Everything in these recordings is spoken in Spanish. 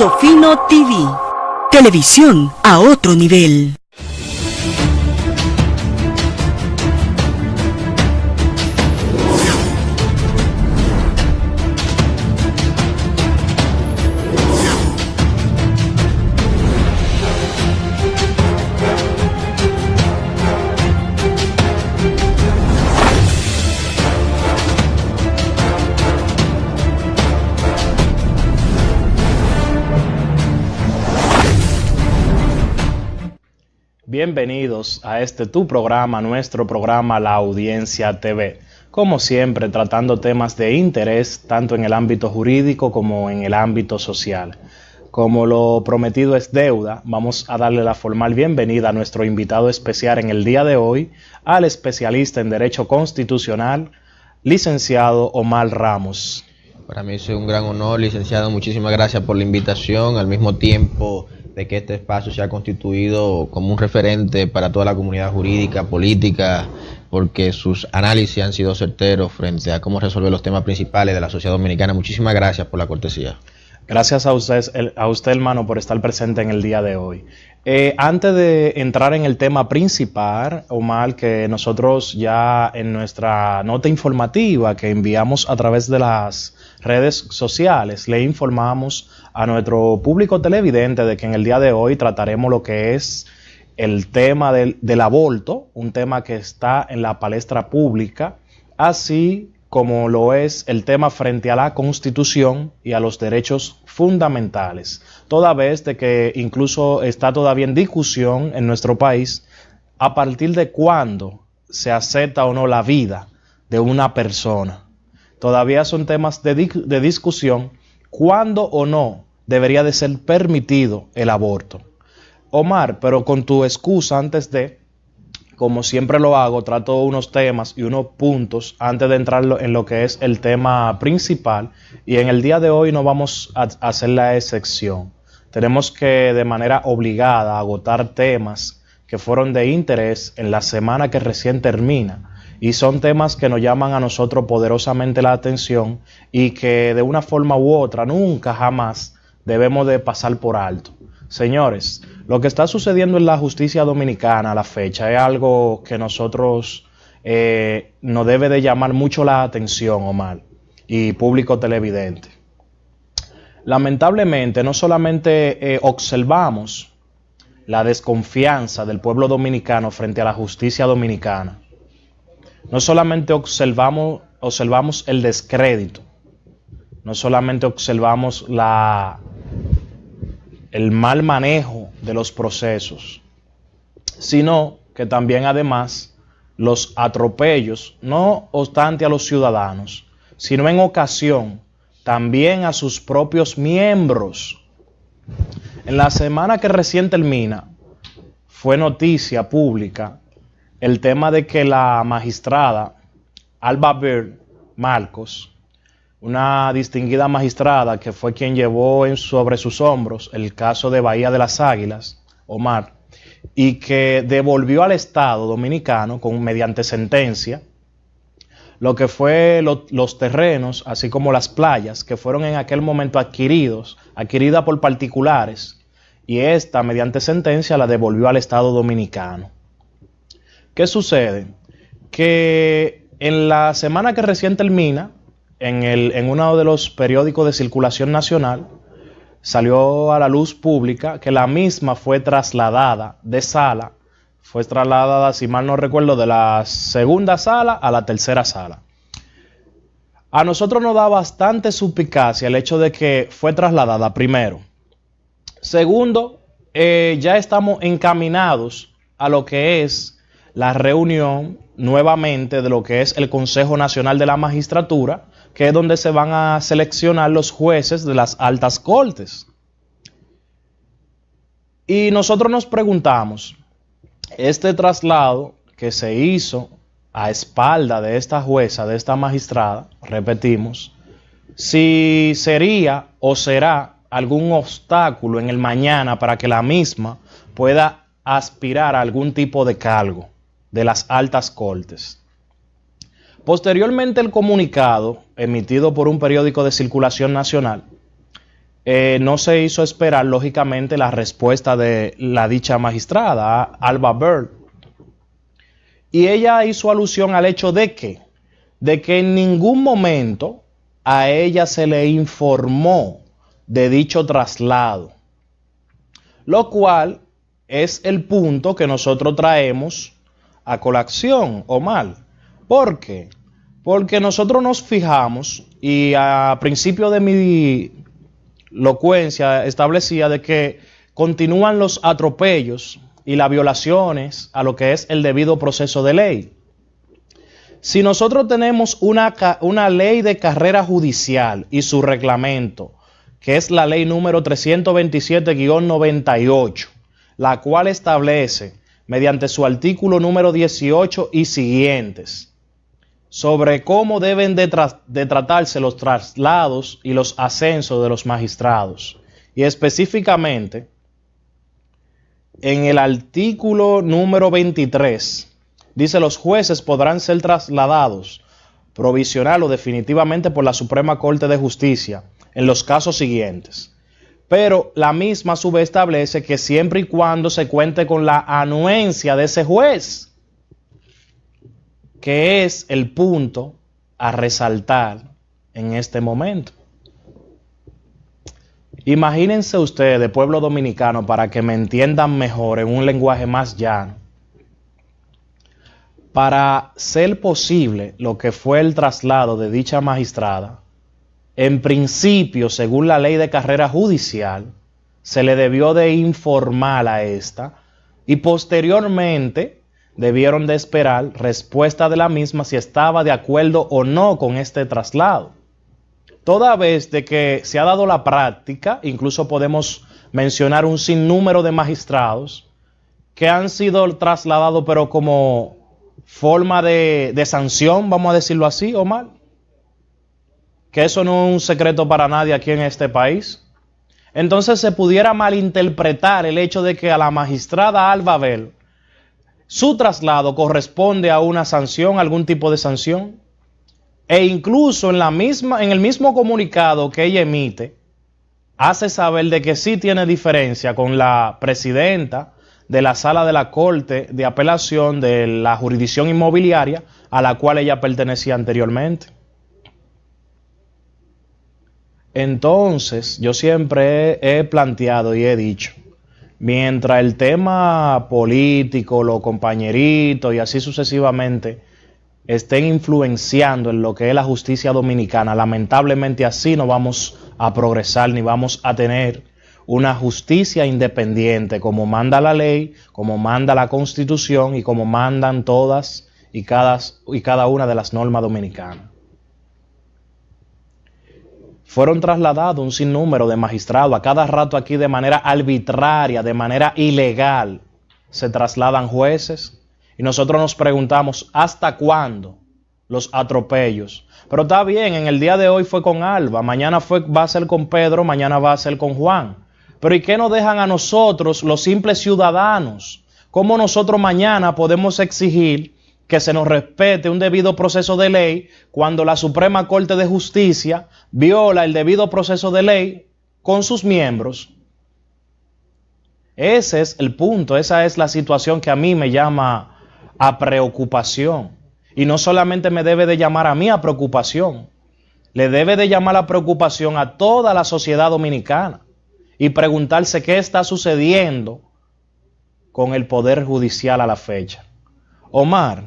Punto Fino TV. Televisión a otro nivel. Bienvenidos a tu programa, nuestro programa La Audiencia TV. Como siempre, tratando temas de interés tanto en el ámbito jurídico como en el ámbito social. Como lo prometido es deuda, vamos a darle la formal bienvenida a nuestro invitado especial en el día de hoy, al especialista en Derecho Constitucional, licenciado Omar Ramos. Para mí es un gran honor, licenciado. Muchísimas gracias por la invitación, al mismo tiempo de que este espacio se ha constituido como un referente para toda la comunidad jurídica, política, porque sus análisis han sido certeros frente a cómo resolver los temas principales de la sociedad dominicana. Muchísimas gracias por la cortesía. Gracias a usted, hermano, por estar presente en el día de hoy. Antes de entrar en el tema principal, Omar, que nosotros ya en nuestra nota informativa que enviamos a través de las redes sociales, le informamos a nuestro público televidente de que en el día de hoy trataremos lo que es el tema del aborto, un tema que está en la palestra pública, así como lo es el tema frente a la Constitución y a los derechos fundamentales, toda vez de que incluso está todavía en discusión en nuestro país a partir de cuándo se acepta o no la vida de una persona. Todavía son temas de discusión cuándo o no debería de ser permitido el aborto. Omar, pero con tu excusa antes de, como siempre lo hago, trato unos temas y unos puntos antes de entrar en lo que es el tema principal, y en el día de hoy no vamos a hacer la excepción. Tenemos que de manera obligada agotar temas que fueron de interés en la semana que recién termina, y son temas que nos llaman a nosotros poderosamente la atención y que de una forma u otra nunca jamás debemos de pasar por alto. Señores, lo que está sucediendo en la justicia dominicana a la fecha es algo que nosotros nos debe de llamar mucho la atención, Omar, y público televidente. Lamentablemente, no solamente observamos la desconfianza del pueblo dominicano frente a la justicia dominicana, no solamente observamos el descrédito, no solamente observamos el mal manejo de los procesos, sino que también además los atropellos, no obstante a los ciudadanos, sino en ocasión también a sus propios miembros. En la semana que recién termina, fue noticia pública el tema de que la magistrada Alba Bird Marcos, una distinguida magistrada que fue quien llevó sobre sus hombros el caso de Bahía de las Águilas, Omar, y que devolvió al Estado dominicano mediante sentencia lo que fue los terrenos, así como las playas que fueron en aquel momento adquiridas por particulares, y esta mediante sentencia la devolvió al Estado dominicano. ¿Qué sucede? Que en la semana que recién termina, en uno de los periódicos de circulación nacional, salió a la luz pública que la misma fue trasladada de sala, si mal no recuerdo, de la segunda sala a la tercera sala. A nosotros nos da bastante suspicacia el hecho de que fue trasladada, primero. Segundo, ya estamos encaminados a lo que es la reunión nuevamente de lo que es el Consejo Nacional de la Magistratura, que es donde se van a seleccionar los jueces de las altas cortes. Y nosotros nos preguntamos, este traslado que se hizo a espalda de esta jueza, de esta magistrada, repetimos, si sería o será algún obstáculo en el mañana para que la misma pueda aspirar a algún tipo de cargo de las altas cortes. Posteriormente, el comunicado emitido por un periódico de circulación nacional no se hizo esperar, lógicamente, la respuesta de la dicha magistrada, Alba Bird. Y ella hizo alusión al hecho de que en ningún momento a ella se le informó de dicho traslado, lo cual es el punto que nosotros traemos a colación, Omar. ¿Por qué? Porque nosotros nos fijamos, y a principio de mi locuencia establecía de que continúan los atropellos y las violaciones a lo que es el debido proceso de ley. Si nosotros tenemos una ley de carrera judicial y su reglamento, que es la ley número 327-98, la cual establece, mediante su artículo número 18 y siguientes, sobre cómo deben de tratarse los traslados y los ascensos de los magistrados. Y específicamente, en el artículo número 23, dice: los jueces podrán ser trasladados provisional o definitivamente por la Suprema Corte de Justicia en los casos siguientes. Pero la misma a su vez establece que siempre y cuando se cuente con la anuencia de ese juez, que es el punto a resaltar en este momento. Imagínense ustedes, pueblo dominicano, para que me entiendan mejor en un lenguaje más llano, para ser posible lo que fue el traslado de dicha magistrada, en principio, según la ley de carrera judicial, se le debió de informar a esta y posteriormente debieron de esperar respuesta de la misma si estaba de acuerdo o no con este traslado. Toda vez de que se ha dado la práctica, incluso podemos mencionar un sinnúmero de magistrados que han sido trasladados pero como forma de sanción, vamos a decirlo así, Omar. Que eso no es un secreto para nadie aquí en este país. Entonces se pudiera malinterpretar el hecho de que a la magistrada Alba Bell su traslado corresponde a una sanción, algún tipo de sanción. E incluso en el mismo comunicado que ella emite, hace saber de que sí tiene diferencia con la presidenta de la Sala de la Corte de Apelación de la Jurisdicción Inmobiliaria a la cual ella pertenecía anteriormente. Entonces, yo siempre he planteado y he dicho, mientras el tema político, los compañeritos y así sucesivamente estén influenciando en lo que es la justicia dominicana, lamentablemente así no vamos a progresar ni vamos a tener una justicia independiente como manda la ley, como manda la Constitución y como mandan todas y cada una de las normas dominicanas. Fueron trasladados un sinnúmero de magistrados. A cada rato aquí de manera arbitraria, de manera ilegal, se trasladan jueces. Y nosotros nos preguntamos, ¿hasta cuándo los atropellos? Pero está bien, en el día de hoy fue con Alba, mañana va a ser con Pedro, mañana va a ser con Juan. Pero ¿y qué nos dejan a nosotros, los simples ciudadanos? ¿Cómo nosotros mañana podemos exigir que se nos respete un debido proceso de ley cuando la Suprema Corte de Justicia viola el debido proceso de ley con sus miembros? Ese es el punto, esa es la situación que a mí me llama a preocupación. Y no solamente me debe de llamar a mí a preocupación, le debe de llamar a preocupación a toda la sociedad dominicana y preguntarse qué está sucediendo con el Poder Judicial a la fecha. Omar,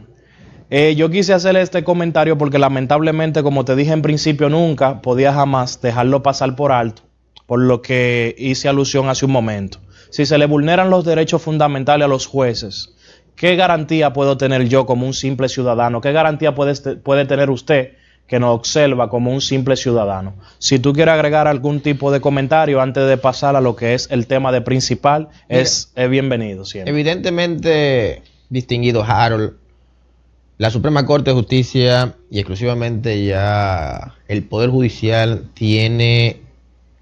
yo quise hacer este comentario porque lamentablemente, como te dije en principio, nunca podía jamás dejarlo pasar por alto, por lo que hice alusión hace un momento. Si se le vulneran los derechos fundamentales a los jueces, ¿qué garantía puedo tener yo como un simple ciudadano? ¿Qué garantía puede tener usted que nos observa como un simple ciudadano? Si tú quieres agregar algún tipo de comentario antes de pasar a lo que es el tema de principal, es bienvenido siempre. Evidentemente, distinguido Harold, la Suprema Corte de Justicia y exclusivamente ya el Poder Judicial tiene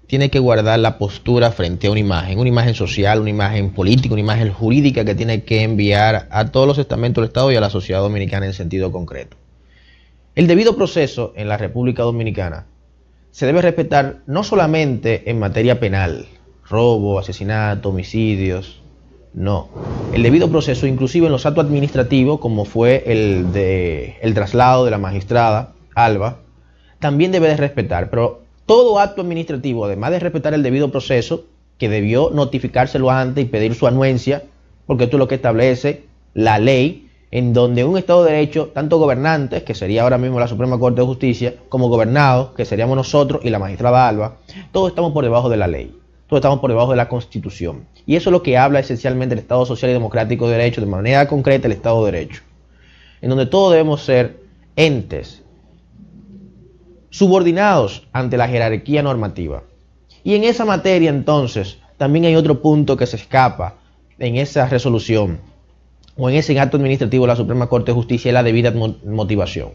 que guardar la postura frente a una imagen social, una imagen política, una imagen jurídica que tiene que enviar a todos los estamentos del Estado y a la sociedad dominicana en sentido concreto. El debido proceso en la República Dominicana se debe respetar no solamente en materia penal, robo, asesinato, homicidios, no. El debido proceso, inclusive en los actos administrativos, como fue el traslado de la magistrada Alba, también debe de respetar. Pero todo acto administrativo, además de respetar el debido proceso, que debió notificárselo antes y pedir su anuencia, porque esto es lo que establece la ley, en donde un Estado de Derecho, tanto gobernantes, que sería ahora mismo la Suprema Corte de Justicia, como gobernados, que seríamos nosotros y la magistrada Alba, todos estamos por debajo de la ley, todos estamos por debajo de la Constitución. Y eso es lo que habla esencialmente el Estado Social y Democrático de Derecho, de manera concreta el Estado de Derecho, en donde todos debemos ser entes subordinados ante la jerarquía normativa. Y en esa materia, entonces, también hay otro punto que se escapa en esa resolución o en ese acto administrativo de la Suprema Corte de Justicia, es la debida motivación.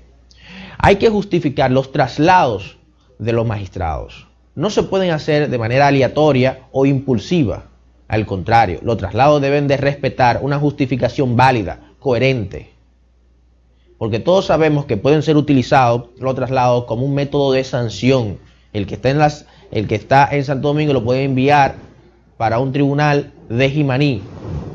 Hay que justificar los traslados de los magistrados. No se pueden hacer de manera aleatoria o impulsiva. Al contrario, los traslados deben de respetar una justificación válida, coherente. Porque todos sabemos que pueden ser utilizados los traslados como un método de sanción. El que está en Santo Domingo lo puede enviar para un tribunal de Jimaní.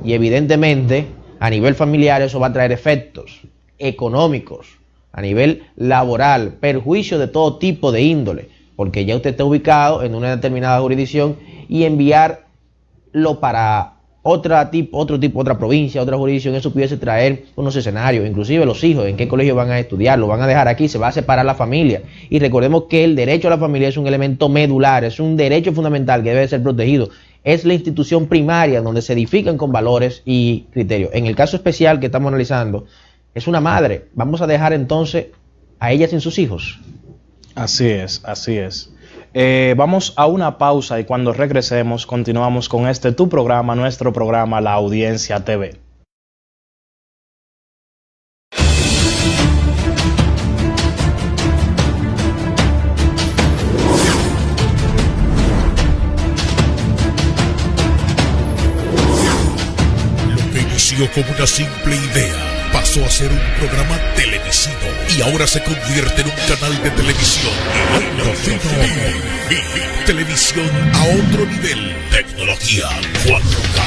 Y evidentemente, a nivel familiar, eso va a traer efectos económicos, a nivel laboral, perjuicio de todo tipo de índole, porque ya usted está ubicado en una determinada jurisdicción y enviarlo para otra provincia, otra jurisdicción, eso pudiese traer unos escenarios, inclusive los hijos, en qué colegio van a estudiar, lo van a dejar aquí, se va a separar la familia. Y recordemos que el derecho a la familia es un elemento medular, es un derecho fundamental que debe ser protegido. Es la institución primaria donde se edifican con valores y criterios. En el caso especial que estamos analizando, es una madre. Vamos a dejar entonces a ella sin sus hijos. Así es, así es. Vamos a una pausa y cuando regresemos continuamos con tu programa, nuestro programa, La Audiencia TV. Como una simple idea, pasó a ser un programa televisivo y ahora se convierte en un canal de televisión. Televisión a otro nivel, tecnología 4K.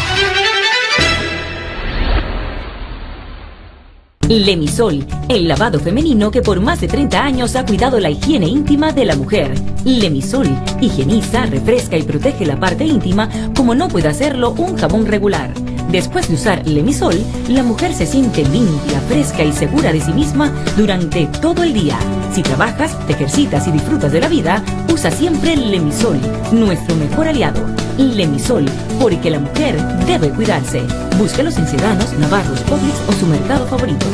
Lemisol, el lavado femenino que por más de 30 años ha cuidado la higiene íntima de la mujer. Lemisol higieniza, refresca y protege la parte íntima como no puede hacerlo un jabón regular. Después de usar Lemisol, la mujer se siente limpia, fresca y segura de sí misma durante todo el día. Si trabajas, te ejercitas y disfrutas de la vida, usa siempre Lemisol, nuestro mejor aliado. Lemisol, porque la mujer debe cuidarse. Búsquelos en Sedanos, Navarros, Publix o su mercado favorito.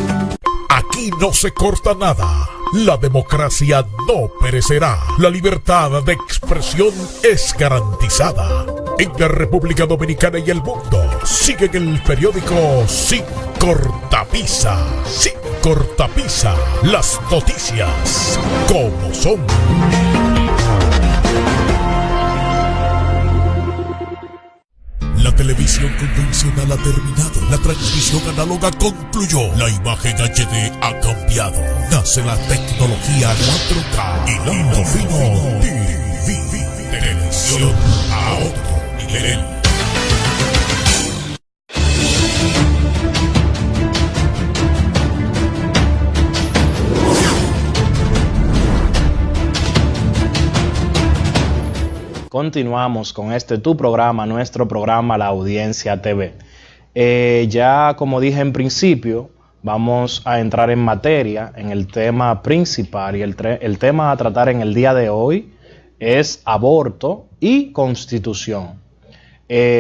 Aquí no se corta nada. La democracia no perecerá. La libertad de expresión es garantizada. En la República Dominicana y el mundo, siguen el periódico Sin Cortapisa. Sin Cortapisa. Las noticias como son. La televisión convencional ha terminado. La transmisión análoga concluyó. La imagen HD ha cambiado. Nace la tecnología 4K y la Infofino TV. Televisión a otro nivel. Continuamos con tu programa, nuestro programa, La Audiencia TV. Ya como dije en principio, vamos a entrar en materia, en el tema principal, y el tema a tratar en el día de hoy es aborto y constitución.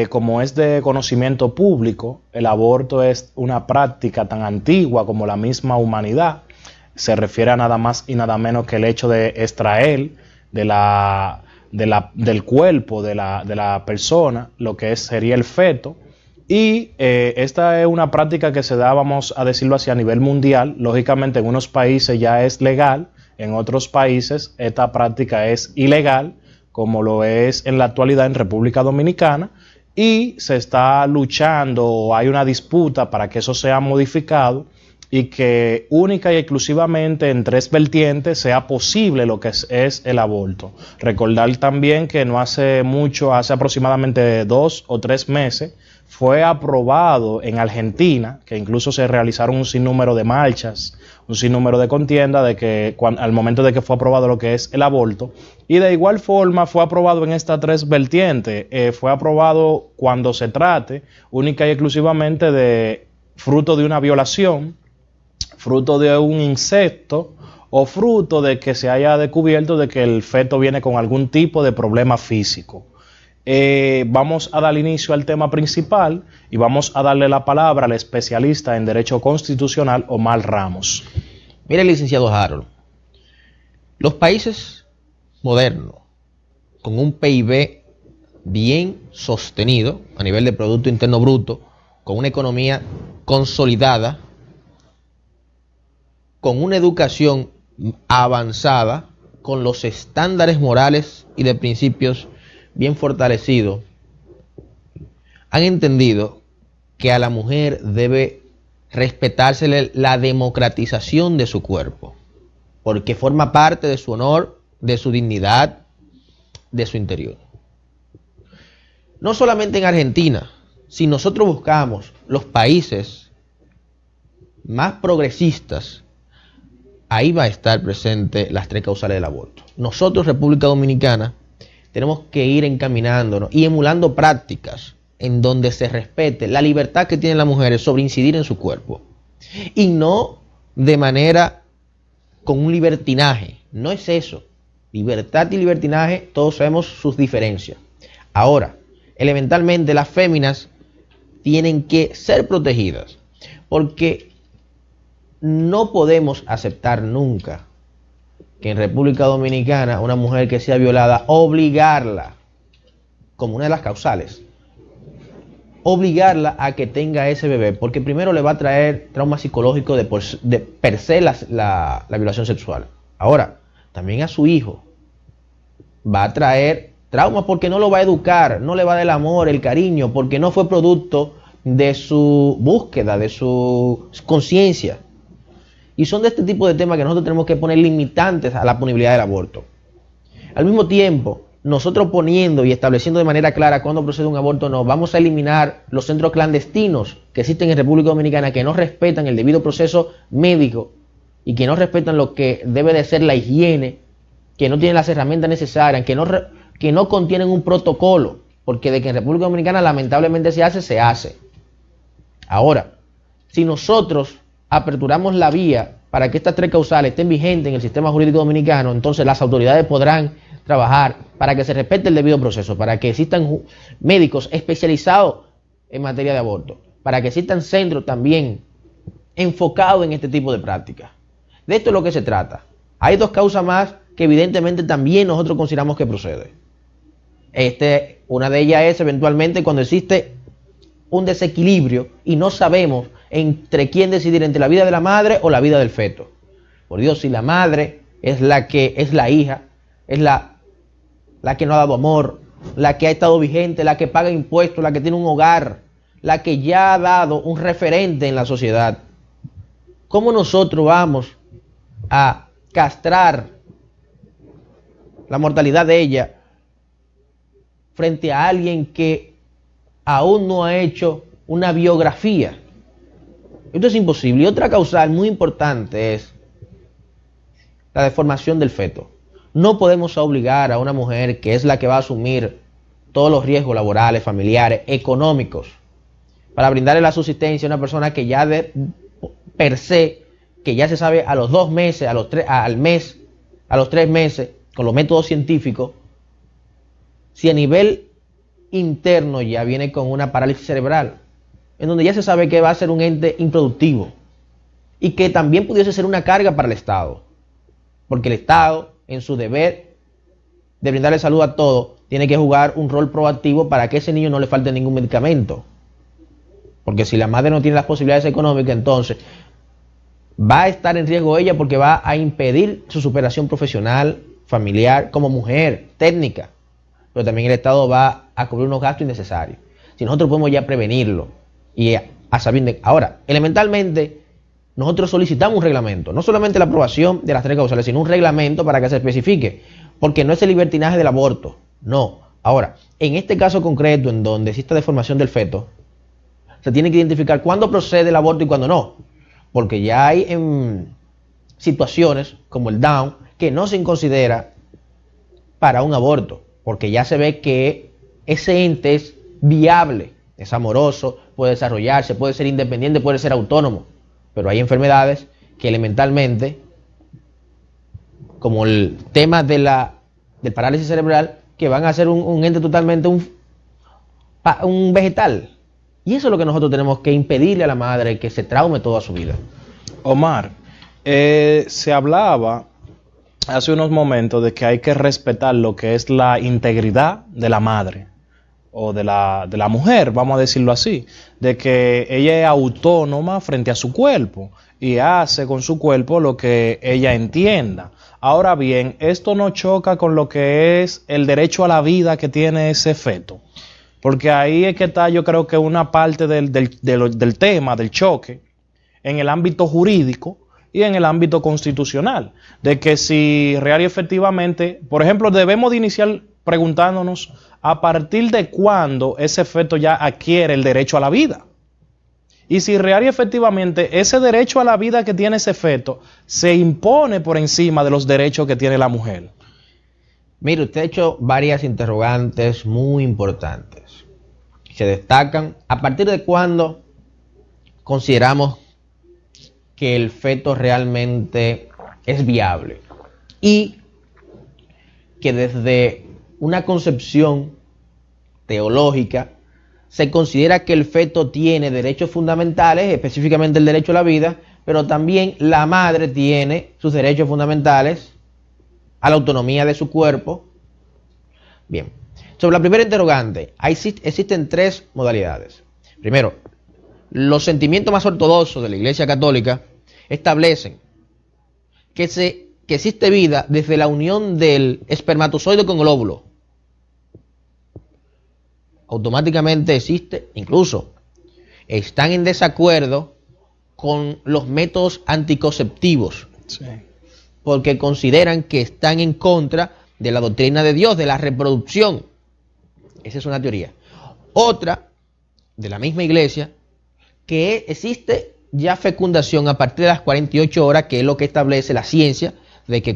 Como es de conocimiento público, el aborto es una práctica tan antigua como la misma humanidad. Se refiere a nada más y nada menos que el hecho de extraer del cuerpo de la persona lo que sería el feto, y esta es una práctica que se da, vamos a decirlo así, a nivel mundial. Lógicamente en unos países ya es legal, en otros países esta práctica es ilegal, como lo es en la actualidad en República Dominicana, y se está luchando, o hay una disputa para que eso sea modificado y que única y exclusivamente en 3 vertientes sea posible lo que es el aborto. Recordar también que no hace mucho, hace aproximadamente 2 o 3 meses, fue aprobado en Argentina, que incluso se realizaron un sinnúmero de marchas, un sinnúmero de contiendas de que al momento de que fue aprobado lo que es el aborto, y de igual forma fue aprobado en estas 3 vertientes. Fue aprobado cuando se trate única y exclusivamente de fruto de una violación, fruto de un insecto o fruto de que se haya descubierto de que el feto viene con algún tipo de problema físico. Vamos a dar inicio al tema principal y vamos a darle la palabra al especialista en Derecho Constitucional, Omar Ramos. Mire, licenciado Harold, los países modernos, con un PIB bien sostenido a nivel de Producto Interno Bruto, con una economía consolidada, con una educación avanzada, con los estándares morales y de principios bien fortalecidos, han entendido que a la mujer debe respetársele la democratización de su cuerpo, porque forma parte de su honor, de su dignidad, de su interior. No solamente en Argentina, si nosotros buscamos los países más progresistas, ahí va a estar presente las 3 causales del aborto. Nosotros, República Dominicana, tenemos que ir encaminándonos y emulando prácticas en donde se respete la libertad que tienen las mujeres sobre incidir en su cuerpo. Y no de manera con un libertinaje. No es eso. Libertad y libertinaje, todos sabemos sus diferencias. Ahora, elementalmente las féminas tienen que ser protegidas, porque no podemos aceptar nunca que en República Dominicana una mujer que sea violada, obligarla, como una de las causales, obligarla a que tenga ese bebé, porque primero le va a traer trauma psicológico de per se la violación sexual. Ahora, también a su hijo va a traer trauma porque no lo va a educar, no le va a dar el amor, el cariño, porque no fue producto de su búsqueda, de su conciencia. Y son de este tipo de temas que nosotros tenemos que poner limitantes a la punibilidad del aborto. Al mismo tiempo, nosotros poniendo y estableciendo de manera clara cuándo procede un aborto, no, vamos a eliminar los centros clandestinos que existen en República Dominicana, que no respetan el debido proceso médico y que no respetan lo que debe de ser la higiene, que no tienen las herramientas necesarias, que no contienen un protocolo, porque de que en República Dominicana lamentablemente se hace. Ahora, si nosotros aperturamos la vía para que estas 3 causales estén vigentes en el sistema jurídico dominicano, entonces las autoridades podrán trabajar para que se respete el debido proceso, para que existan médicos especializados en materia de aborto, para que existan centros también enfocados en este tipo de prácticas. De esto es lo que se trata. Hay 2 causas más que evidentemente también nosotros consideramos que procede. Una de ellas es eventualmente cuando existe un desequilibrio y no sabemos entre quién decidir, entre la vida de la madre o la vida del feto. Por Dios, si la madre es la que es la hija, es la que no ha dado amor, la que ha estado vigente, la que paga impuestos, la que tiene un hogar, la que ya ha dado un referente en la sociedad, ¿cómo nosotros vamos a castrar la mortalidad de ella frente a alguien que aún no ha hecho una biografía? Esto es imposible. Y otra causal muy importante es la deformación del feto. No podemos obligar a una mujer que es la que va a asumir todos los riesgos laborales, familiares, económicos, para brindarle la subsistencia a una persona que ya per se, que ya se sabe a los 2 meses, al mes, a los 3 meses, con los métodos científicos, si a nivel interno ya viene con una parálisis cerebral, en donde ya se sabe que va a ser un ente improductivo y que también pudiese ser una carga para el Estado, porque el Estado, en su deber de brindarle salud a todos, tiene que jugar un rol proactivo para que a ese niño no le falte ningún medicamento, porque si la madre no tiene las posibilidades económicas, entonces va a estar en riesgo ella, porque va a impedir su superación profesional, familiar, como mujer, técnica, pero también el Estado va a cubrir unos gastos innecesarios. Si nosotros podemos ya prevenirlo y a sabiendas. Ahora, elementalmente, nosotros solicitamos un reglamento, no solamente la aprobación de las 3 causales, sino un reglamento para que se especifique, porque no es el libertinaje del aborto, no. Ahora, en este caso concreto, en donde existe deformación del feto, se tiene que identificar cuándo procede el aborto y cuándo no, porque ya hay situaciones como el Down que no se considera para un aborto, porque ya se ve que ese ente es viable, es amoroso, puede desarrollarse, puede ser independiente, puede ser autónomo, pero hay enfermedades que elementalmente, como el tema del parálisis cerebral, que van a ser un ente totalmente un vegetal. Y eso es lo que nosotros tenemos que impedirle a la madre, que se traume toda su vida. Omar, se hablaba hace unos momentos de que hay que respetar lo que es la integridad de la madre o de la mujer, vamos a decirlo así, de que ella es autónoma frente a su cuerpo y hace con su cuerpo lo que ella entienda. Ahora bien, esto no choca con lo que es el derecho a la vida que tiene ese feto, porque ahí es que está, yo creo que una parte del tema, del choque, en el ámbito jurídico y en el ámbito constitucional, de que si real y efectivamente, por ejemplo, debemos de iniciar preguntándonos a partir de cuándo ese feto ya adquiere el derecho a la vida. Y si real y efectivamente ese derecho a la vida que tiene ese feto se impone por encima de los derechos que tiene la mujer. Mire, usted ha hecho varias interrogantes muy importantes. Se destacan a partir de cuándo consideramos que el feto realmente es viable y que desde una concepción teológica se considera que el feto tiene derechos fundamentales, específicamente el derecho a la vida, pero también la madre tiene sus derechos fundamentales a la autonomía de su cuerpo. Bien, sobre la primera interrogante, existen 3 modalidades. Primero, los sentimientos más ortodoxos de la Iglesia Católica establecen que existe vida desde la unión del espermatozoide con el óvulo. Automáticamente existe, incluso están en desacuerdo con los métodos anticonceptivos, sí, porque consideran que están en contra de la doctrina de Dios, de la reproducción. Esa es una teoría. Otra, de la misma iglesia, que existe ya fecundación a partir de las 48 horas, que es lo que establece la ciencia, de que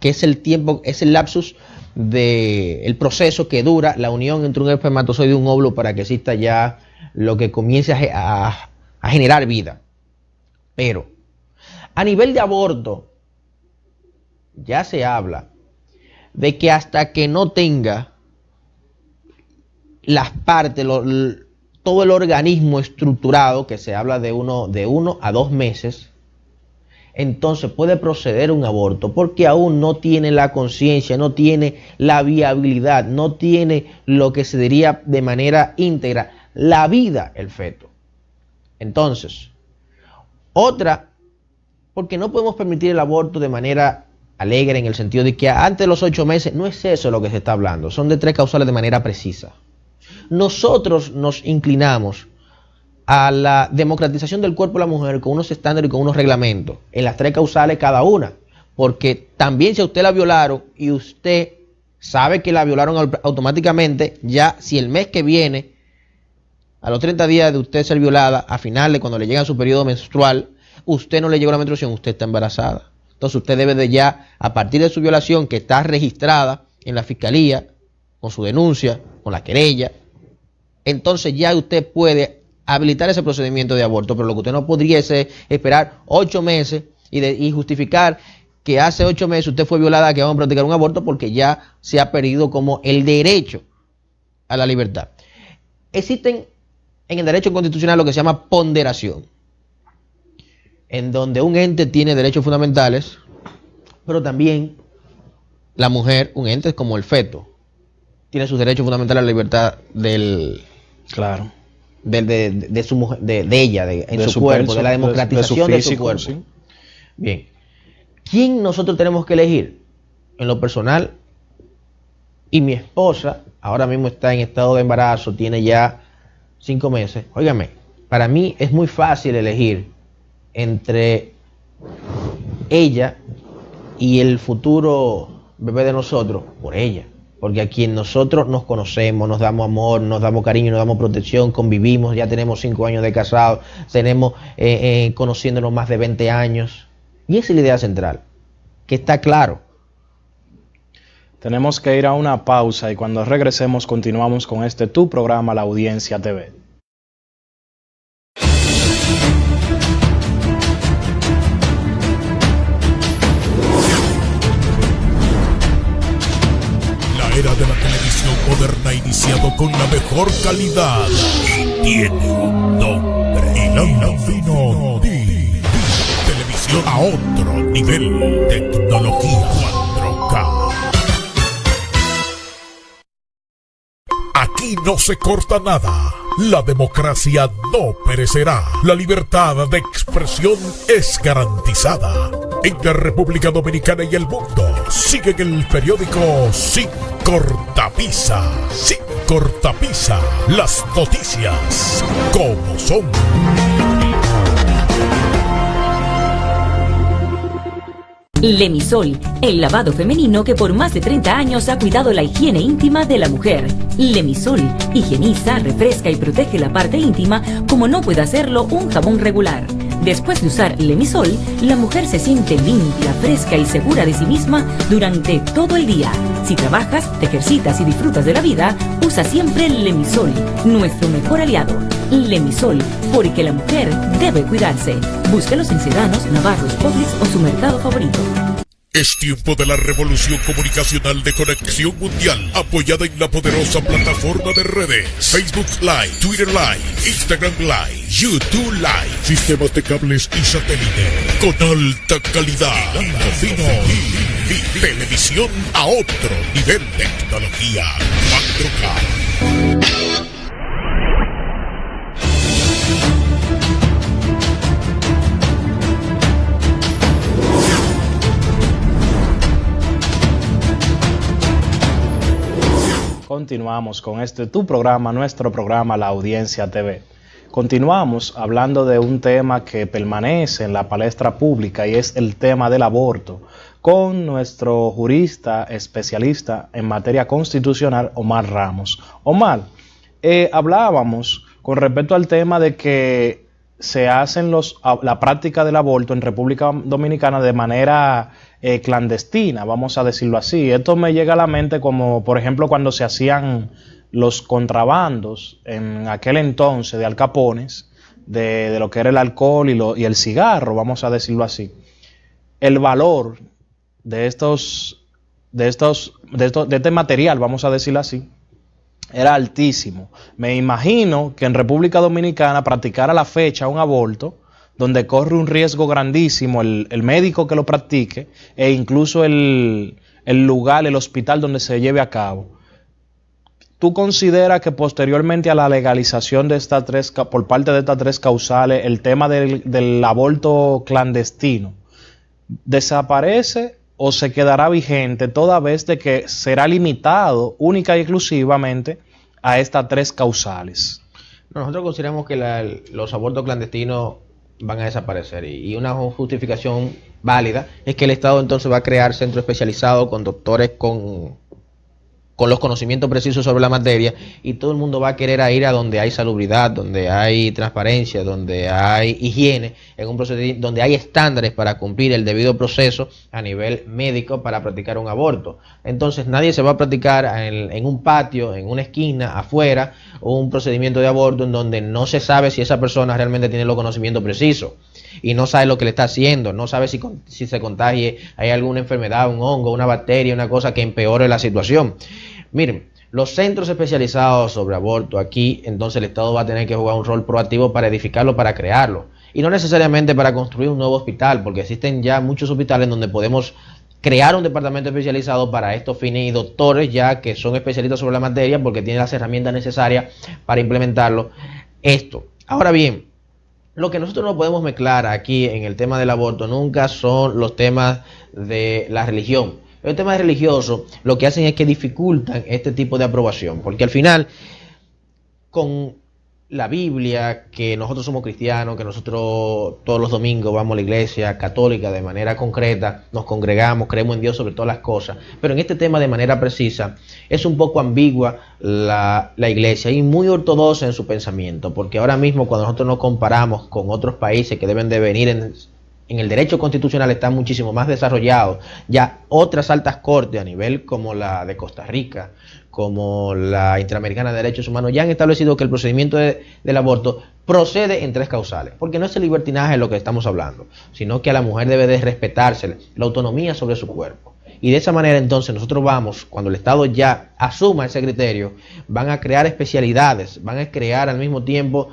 es el tiempo, es el lapsus del proceso que dura la unión entre un espermatozoide y un óvulo para que exista ya lo que comience a generar vida. Pero a nivel de aborto ya se habla de que hasta que no tenga las partes, todo el organismo estructurado, que se habla de 1 a 2 meses, entonces puede proceder un aborto, porque aún no tiene la conciencia, no tiene la viabilidad, no tiene lo que se diría de manera íntegra, la vida, el feto. Entonces, otra, porque no podemos permitir el aborto de manera alegre, en el sentido de que antes de los 8 meses, no es eso lo que se está hablando, son de 3 causales de manera precisa. Nosotros nos inclinamos a la democratización del cuerpo de la mujer con unos estándares y con unos reglamentos, en las 3 causales cada una, porque también si a usted la violaron y usted sabe que la violaron automáticamente, ya si el mes que viene, a los 30 días de usted ser violada, a finales, cuando le llega su periodo menstrual, usted no le llegó la menstruación, usted está embarazada. Entonces usted debe de ya, a partir de su violación, que está registrada en la fiscalía, con su denuncia, con la querella, entonces ya usted puede habilitar ese procedimiento de aborto. Pero lo que usted no podría es esperar 8 meses y justificar que hace 8 meses usted fue violada, que vamos a practicar un aborto, porque ya se ha perdido como el derecho a la libertad. Existen en el derecho constitucional lo que se llama ponderación, en donde un ente tiene derechos fundamentales, pero también la mujer, un ente como el feto, tiene sus derechos fundamentales a la libertad claro, de su mujer, de ella, en su cuerpo, de la democratización de su cuerpo. Sí. Bien, ¿quién nosotros tenemos que elegir? En lo personal, y mi esposa ahora mismo está en estado de embarazo, tiene ya 5 meses. Óigame, para mí es muy fácil elegir entre ella y el futuro bebé de nosotros, por ella. Porque a quien nosotros nos conocemos, nos damos amor, nos damos cariño, nos damos protección, convivimos, ya tenemos 5 años de casados, tenemos conociéndonos más de 20 años. Y esa es la idea central, que está claro. Tenemos que ir a una pausa y cuando regresemos continuamos con tu programa La Audiencia TV. La era de la televisión moderna ha iniciado con la mejor calidad y tiene un nombre. Inafino Televisión a otro nivel. Tecnología 4K. Aquí no se corta nada. La democracia no perecerá. La libertad de expresión es garantizada. En la República Dominicana y el mundo siguen el periódico Sin Cortapisa. Sin Cortapisa. Las noticias como son. Lemisol, el lavado femenino que por más de 30 años ha cuidado la higiene íntima de la mujer. Lemisol higieniza, refresca y protege la parte íntima como no puede hacerlo un jabón regular. Después de usar Lemisol, la mujer se siente limpia, fresca y segura de sí misma durante todo el día. Si trabajas, te ejercitas y disfrutas de la vida, usa siempre Lemisol, nuestro mejor aliado. Lemisol, porque la mujer debe cuidarse. Búscalos en Sedanos, Navarros, Publix o su mercado favorito. Es tiempo de la revolución comunicacional de Conexión Mundial, apoyada en la poderosa plataforma de redes Facebook Live, Twitter Live, Instagram Live, YouTube Live, sistemas de cables y satélite con alta calidad, fino y televisión a otro nivel de tecnología 4K. Continuamos con tu programa, nuestro programa La Audiencia TV. Continuamos hablando de un tema que permanece en la palestra pública y es el tema del aborto, con nuestro jurista especialista en materia constitucional, Omar Ramos. Omar, hablábamos con respecto al tema de que se hacen la práctica del aborto en República Dominicana de manera clandestina, vamos a decirlo así. Esto me llega a la mente como, por ejemplo, cuando se hacían los contrabandos en aquel entonces de alcapones, de lo que era el alcohol y el cigarro, vamos a decirlo así. El valor de este material, vamos a decirlo así, era altísimo. Me imagino que en República Dominicana practicar a la fecha un aborto, donde corre un riesgo grandísimo el médico que lo practique e incluso el lugar, el hospital donde se lleve a cabo. ¿Tú consideras que posteriormente a la legalización de por parte de estas 3 causales, el tema del aborto clandestino desaparece o se quedará vigente toda vez de que será limitado única y exclusivamente a estas 3 causales? Nosotros consideramos que los abortos clandestinos van a desaparecer y una justificación válida es que el Estado entonces va a crear centros especializados con doctores con los conocimientos precisos sobre la materia y todo el mundo va a querer ir a donde hay salubridad, donde hay transparencia, donde hay higiene, en un procedimiento donde hay estándares para cumplir el debido proceso a nivel médico para practicar un aborto. Entonces nadie se va a practicar en un patio, en una esquina, afuera, un procedimiento de aborto en donde no se sabe si esa persona realmente tiene los conocimientos precisos y no sabe lo que le está haciendo, no sabe si se contagie, hay alguna enfermedad, un hongo, una bacteria, una cosa que empeore la situación. Miren, los centros especializados sobre aborto aquí, entonces el Estado va a tener que jugar un rol proactivo para edificarlo, para crearlo. Y no necesariamente para construir un nuevo hospital, porque existen ya muchos hospitales donde podemos crear un departamento especializado para estos fines y doctores ya que son especialistas sobre la materia porque tienen las herramientas necesarias para implementarlo. Ahora bien, lo que nosotros no podemos mezclar aquí en el tema del aborto nunca son los temas de la religión. Los temas religiosos lo que hacen es que dificultan este tipo de aprobación, porque al final, con la Biblia, que nosotros somos cristianos, que nosotros todos los domingos vamos a la iglesia católica de manera concreta, nos congregamos, creemos en Dios sobre todas las cosas, pero en este tema de manera precisa es un poco ambigua la iglesia y muy ortodoxa en su pensamiento, porque ahora mismo cuando nosotros nos comparamos con otros países que deben de venir en el derecho constitucional están muchísimo más desarrollados, ya otras altas cortes a nivel como la de Costa Rica, como la Interamericana de Derechos Humanos, ya han establecido que el procedimiento del aborto procede en 3 causales, porque no es el libertinaje lo que estamos hablando, sino que a la mujer debe de respetarse la autonomía sobre su cuerpo. Y de esa manera entonces nosotros vamos, cuando el Estado ya asuma ese criterio, van a crear especialidades, van a crear al mismo tiempo,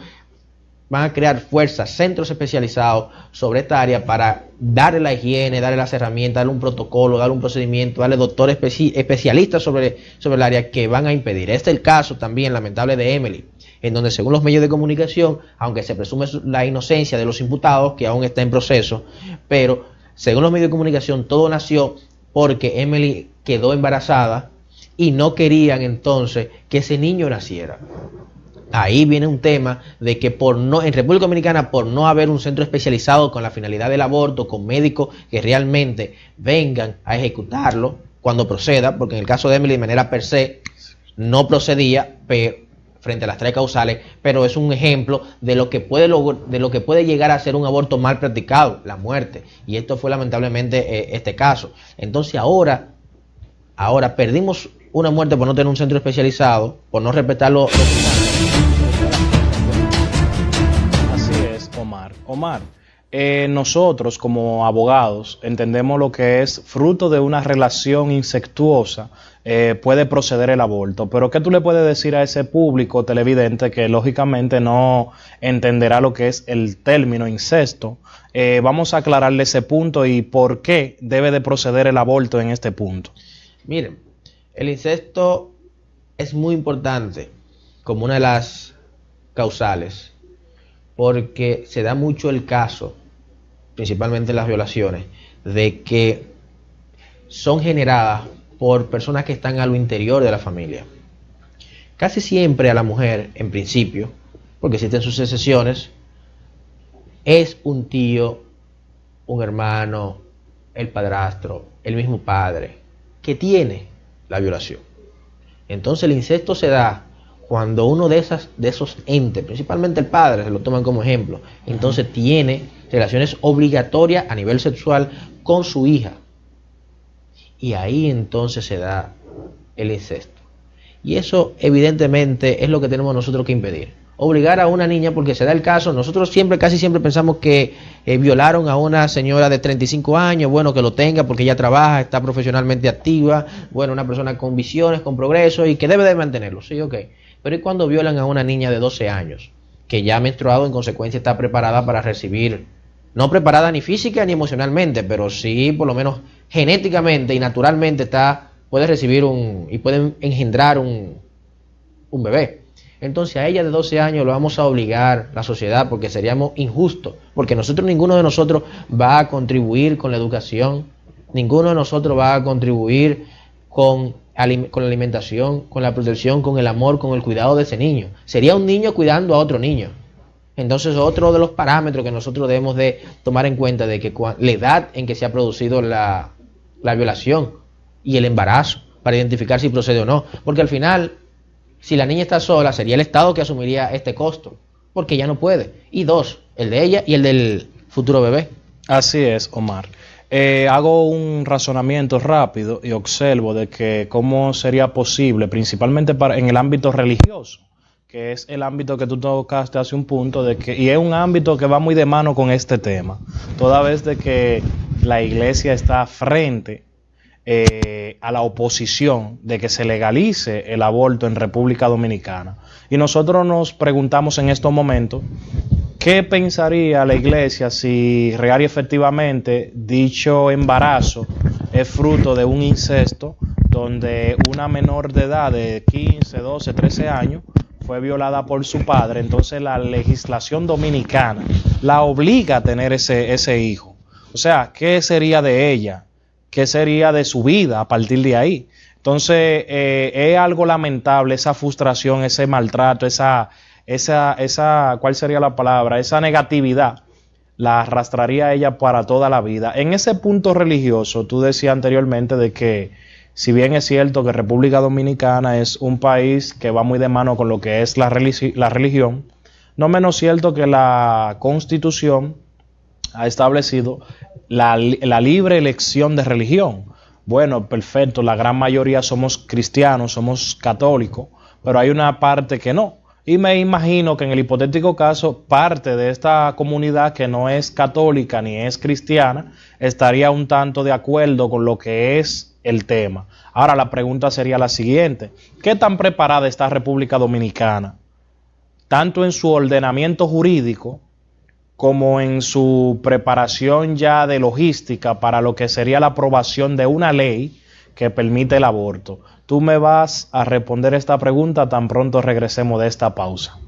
van a crear fuerzas, centros especializados sobre esta área para darle la higiene, darle las herramientas, darle un protocolo, darle un procedimiento, darle doctores especialistas sobre el área que van a impedir. Este es el caso también lamentable de Emily, en donde según los medios de comunicación, aunque se presume la inocencia de los imputados, que aún está en proceso, pero según los medios de comunicación todo nació porque Emily quedó embarazada y no querían entonces que ese niño naciera. Ahí viene un tema de que en República Dominicana, por no haber un centro especializado con la finalidad del aborto, con médicos que realmente vengan a ejecutarlo cuando proceda, porque en el caso de Emily de manera per se no procedía frente a las 3 causales, pero es un ejemplo de lo que puede llegar a ser un aborto mal practicado, la muerte, y esto fue lamentablemente este caso. Entonces ahora perdimos una muerte por no tener un centro especializado, por no respetar los Así es, Omar, nosotros como abogados entendemos lo que es fruto de una relación incestuosa, puede proceder el aborto. Pero ¿qué tú le puedes decir a ese público televidente que lógicamente no entenderá lo que es el término incesto? Vamos a aclararle ese punto y por qué debe de proceder el aborto en este punto. Miren, el incesto es muy importante como una de las causales, porque se da mucho el caso, principalmente las violaciones, de que son generadas por personas que están a lo interior de la familia. Casi siempre a la mujer, en principio, porque existen sus excepciones, es un tío, un hermano, el padrastro, el mismo padre, que tiene la violación. Entonces el incesto se da cuando uno de esos entes, principalmente el padre, se lo toman como ejemplo, entonces tiene relaciones obligatorias a nivel sexual con su hija. Y ahí entonces se da el incesto. Y eso evidentemente es lo que tenemos nosotros que impedir. Obligar a una niña, porque se da el caso, nosotros casi siempre pensamos que violaron a una señora de 35 años, bueno, que lo tenga porque ella trabaja, está profesionalmente activa, bueno, una persona con visiones, con progreso y que debe de mantenerlo, sí, ok. Pero ¿y cuando violan a una niña de 12 años, que ya ha menstruado, en consecuencia está preparada para recibir, no preparada ni física ni emocionalmente, pero sí por lo menos genéticamente y naturalmente puede recibir y puede engendrar un bebé? Entonces a ella de 12 años lo vamos a obligar, la sociedad, porque seríamos injustos, porque ninguno de nosotros va a contribuir con la educación, ninguno de nosotros va a contribuir con la alimentación, con la protección, con el amor, con el cuidado de ese niño. Sería un niño cuidando a otro niño. Entonces otro de los parámetros que nosotros debemos de tomar en cuenta de que la edad en que se ha producido la violación y el embarazo, para identificar si procede o no, porque al final, si la niña está sola, sería el Estado que asumiría este costo, porque ella no puede. Y 2, el de ella y el del futuro bebé. Así es, Omar. Hago un razonamiento rápido y observo de que cómo sería posible, principalmente en el ámbito religioso, que es el ámbito que tú tocaste hace un punto, y es un ámbito que va muy de mano con este tema, toda vez de que la iglesia está frente a la oposición de que se legalice el aborto en República Dominicana. Y nosotros nos preguntamos en estos momentos, ¿qué pensaría la iglesia si real y efectivamente dicho embarazo es fruto de un incesto donde una menor de edad de 15, 12, 13 años fue violada por su padre? Entonces la legislación dominicana la obliga a tener ese hijo. O sea, ¿qué sería de ella? ¿Qué sería de su vida a partir de ahí? Entonces, es algo lamentable esa frustración, ese maltrato, esa ¿cuál sería la palabra? Esa negatividad la arrastraría a ella para toda la vida. En ese punto religioso, tú decías anteriormente de que, si bien es cierto que República Dominicana es un país que va muy de mano con lo que es la religión, no menos cierto que la Constitución ha establecido la libre elección de religión. Bueno, perfecto, la gran mayoría somos cristianos, somos católicos, pero hay una parte que no. Y me imagino que en el hipotético caso, parte de esta comunidad que no es católica ni es cristiana, estaría un tanto de acuerdo con lo que es el tema. Ahora la pregunta sería la siguiente: ¿qué tan preparada está República Dominicana, tanto en su ordenamiento jurídico como en su preparación ya de logística para lo que sería la aprobación de una ley que permite el aborto? Tú me vas a responder esta pregunta tan pronto regresemos de esta pausa.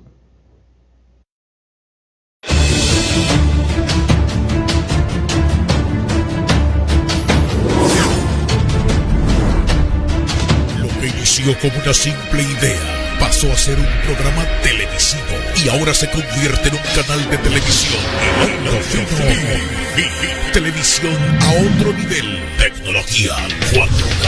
Lo que inició como una simple idea pasó a ser un programa televisivo y ahora se convierte en un canal de televisión. Televisión a otro nivel. Tecnología 4K.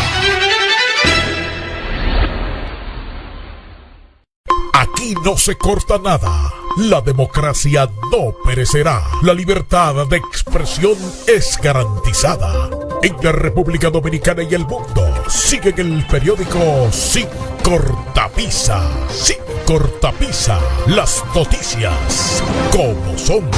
Aquí no se corta nada. La democracia no perecerá. La libertad de expresión es garantizada. En la República Dominicana y el mundo siguen el periódico Sin Cortapisa. Sin Cortapisa. Las noticias como son.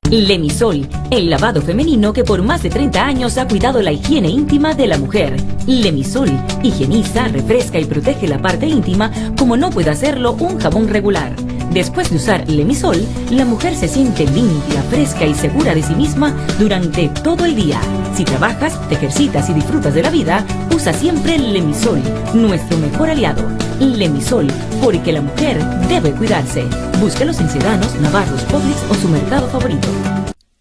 Lemisol, el lavado femenino que por más de 30 años ha cuidado la higiene íntima de la mujer. Lemisol higieniza, refresca y protege la parte íntima como no puede hacerlo un jabón regular. Después de usar Lemisol, la mujer se siente limpia, fresca y segura de sí misma durante todo el día. Si trabajas, te ejercitas y disfrutas de la vida, usa siempre Lemisol, nuestro mejor aliado. Lemisol, porque la mujer debe cuidarse. Búscalos en Sedanos, Navarros, Publix o su mercado favorito.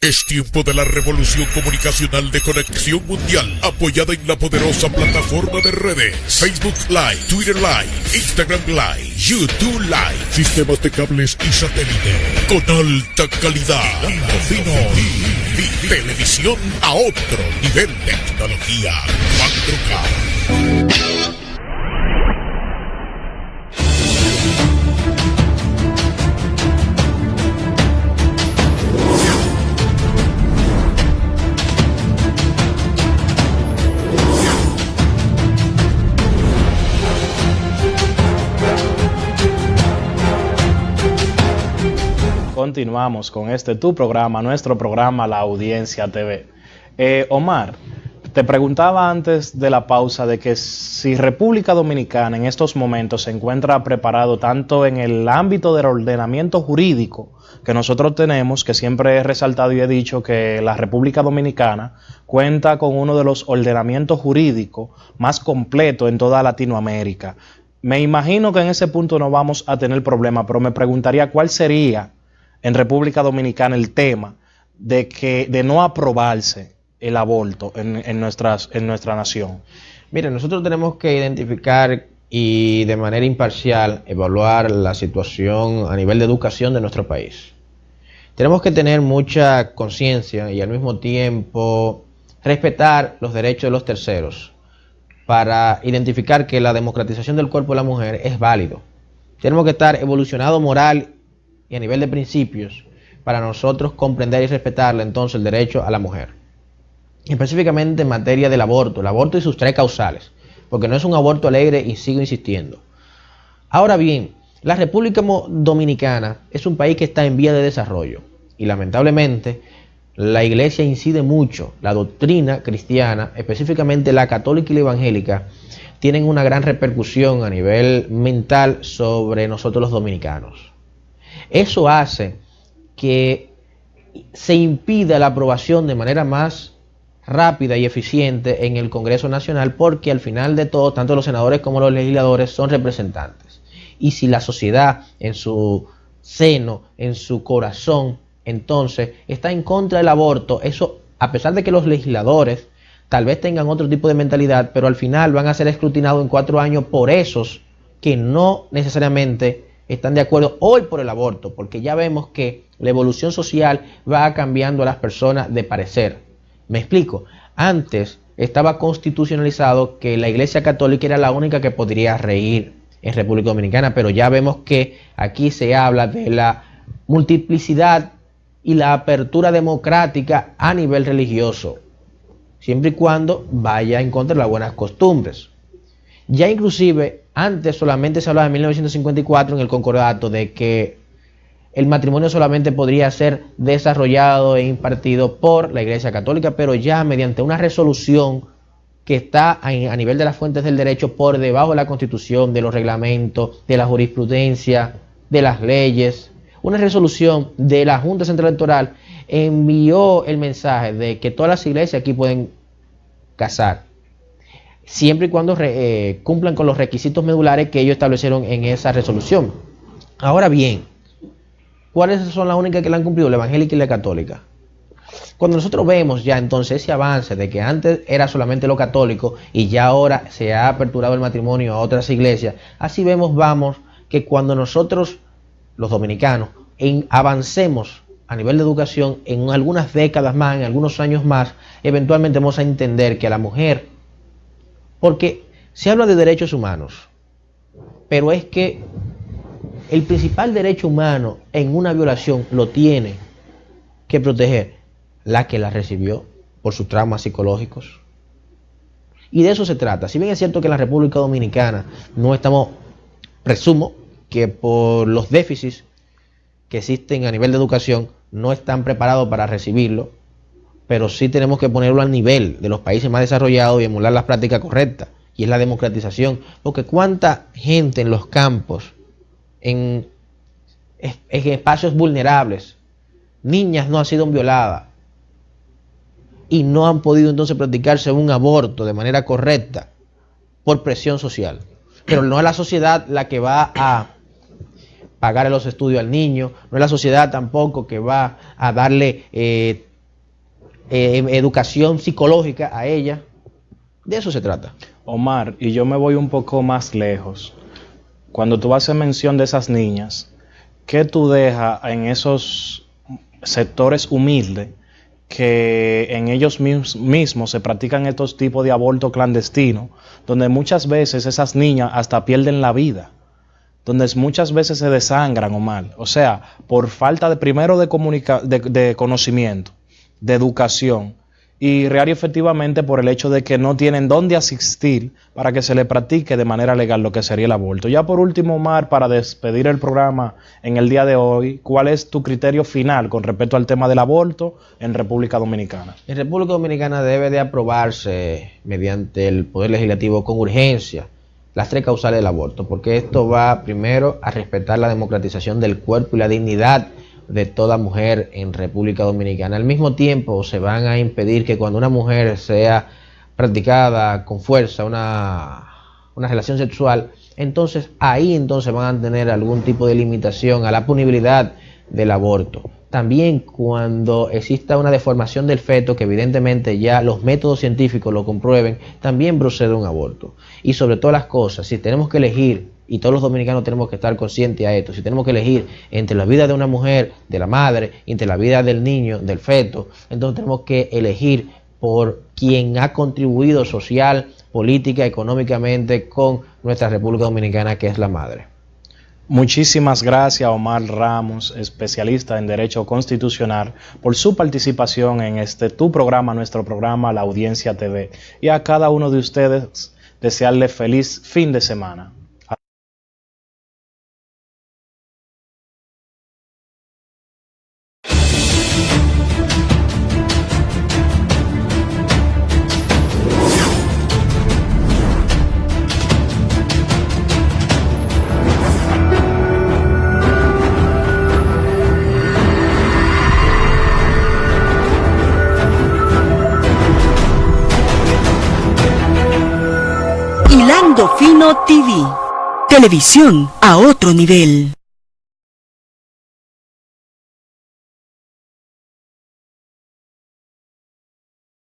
Es tiempo de la revolución comunicacional de Conexión Mundial, apoyada en la poderosa plataforma de redes Facebook Live, Twitter Live, Instagram Live, YouTube Live, sistemas de cables y satélite con alta calidad, fino y televisión a otro nivel de tecnología 4K. Continuamos con tu programa, nuestro programa La Audiencia TV. Omar, te preguntaba antes de la pausa de que si República Dominicana en estos momentos se encuentra preparado tanto en el ámbito del ordenamiento jurídico que nosotros tenemos, que siempre he resaltado y he dicho que la República Dominicana cuenta con uno de los ordenamientos jurídicos más completos en toda Latinoamérica. Me imagino que en ese punto no vamos a tener problema, pero me preguntaría cuál sería en República Dominicana el tema de no aprobarse el aborto en nuestra nación. Mire, nosotros tenemos que identificar y de manera imparcial evaluar la situación a nivel de educación de nuestro país. Tenemos que tener mucha conciencia y al mismo tiempo respetar los derechos de los terceros para identificar que la democratización del cuerpo de la mujer es válido. Tenemos que estar evolucionado moral y a nivel de principios para nosotros comprender y respetarle entonces el derecho a la mujer. Específicamente en materia del aborto, el aborto y sus 3 causales, porque no es un aborto alegre y sigo insistiendo. Ahora bien, la República Dominicana es un país que está en vía de desarrollo y lamentablemente la iglesia incide mucho, la doctrina cristiana, específicamente la católica y la evangélica, tienen una gran repercusión a nivel mental sobre nosotros los dominicanos. Eso hace que se impida la aprobación de manera más rápida y eficiente en el Congreso Nacional, porque al final de todo, tanto los senadores como los legisladores son representantes. Y si la sociedad en su seno, en su corazón, entonces está en contra del aborto, eso, a pesar de que los legisladores tal vez tengan otro tipo de mentalidad, pero al final van a ser escrutinados en 4 años por esos que no necesariamente están de acuerdo hoy por el aborto, porque ya vemos que la evolución social va cambiando a las personas de parecer. Me explico. Antes estaba constitucionalizado que la Iglesia Católica era la única que podría regir en República Dominicana, pero ya vemos que aquí se habla de la multiplicidad y la apertura democrática a nivel religioso, siempre y cuando vaya en contra de las buenas costumbres. Ya inclusive, antes solamente se hablaba en 1954 en el concordato de que el matrimonio solamente podría ser desarrollado e impartido por la Iglesia Católica, pero ya mediante una resolución que está a nivel de las fuentes del derecho por debajo de la Constitución, de los reglamentos, de la jurisprudencia, de las leyes, una resolución de la Junta Central Electoral envió el mensaje de que todas las iglesias aquí pueden casar, siempre y cuando cumplan con los requisitos medulares que ellos establecieron en esa resolución. Ahora bien, ¿cuáles son las únicas que la han cumplido? La evangélica y la católica. Cuando nosotros vemos ya entonces ese avance de que antes era solamente lo católico y ya ahora se ha aperturado el matrimonio a otras iglesias, así vamos que cuando nosotros, los dominicanos, avancemos a nivel de educación en algunas décadas más, en algunos años más, eventualmente vamos a entender que a la mujer, porque se habla de derechos humanos, pero es que el principal derecho humano en una violación lo tiene que proteger la que la recibió por sus traumas psicológicos. Y de eso se trata. Si bien es cierto que en la República Dominicana no estamos, presumo que por los déficits que existen a nivel de educación, no están preparados para recibirlo, pero sí tenemos que ponerlo al nivel de los países más desarrollados y emular las prácticas correctas, y es la democratización, porque cuánta gente en los campos, en espacios vulnerables, niñas no han sido violadas y no han podido entonces practicarse un aborto de manera correcta por presión social. Pero no es la sociedad la que va a pagar los estudios al niño, no es la sociedad tampoco que va a darle educación psicológica a ella. De eso se trata. Omar, y yo me voy un poco más lejos. Cuando tú haces mención de esas niñas, ¿qué tú dejas en esos sectores humildes que en ellos mismos se practican estos tipos de aborto clandestino, donde muchas veces esas niñas hasta pierden la vida, donde muchas veces se desangran, Omar? O sea, por falta de primero de conocimiento, de educación, y real y efectivamente por el hecho de que no tienen dónde asistir para que se le practique de manera legal lo que sería el aborto. Ya por último, Omar, para despedir el programa en el día de hoy, ¿cuál es tu criterio final con respecto al tema del aborto en República Dominicana? En República Dominicana debe de aprobarse mediante el Poder Legislativo con urgencia las 3 causales del aborto, porque esto va primero a respetar la democratización del cuerpo y la dignidad de toda mujer en República Dominicana. Al mismo tiempo se van a impedir que cuando una mujer sea practicada con fuerza una relación sexual, entonces ahí entonces van a tener algún tipo de limitación a la punibilidad del aborto. También cuando exista una deformación del feto, que evidentemente ya los métodos científicos lo comprueben, también procede un aborto. Y sobre todas las cosas, si tenemos que elegir, y todos los dominicanos tenemos que estar conscientes a esto, si tenemos que elegir entre la vida de una mujer, de la madre, entre la vida del niño, del feto, entonces tenemos que elegir por quien ha contribuido social, política, económicamente con nuestra República Dominicana, que es la madre. Muchísimas gracias, Omar Ramos, especialista en Derecho Constitucional, por su participación en tu programa, nuestro programa, La Audiencia TV. Y a cada uno de ustedes, desearle feliz fin de semana. Hilando Fino TV. Televisión a otro nivel.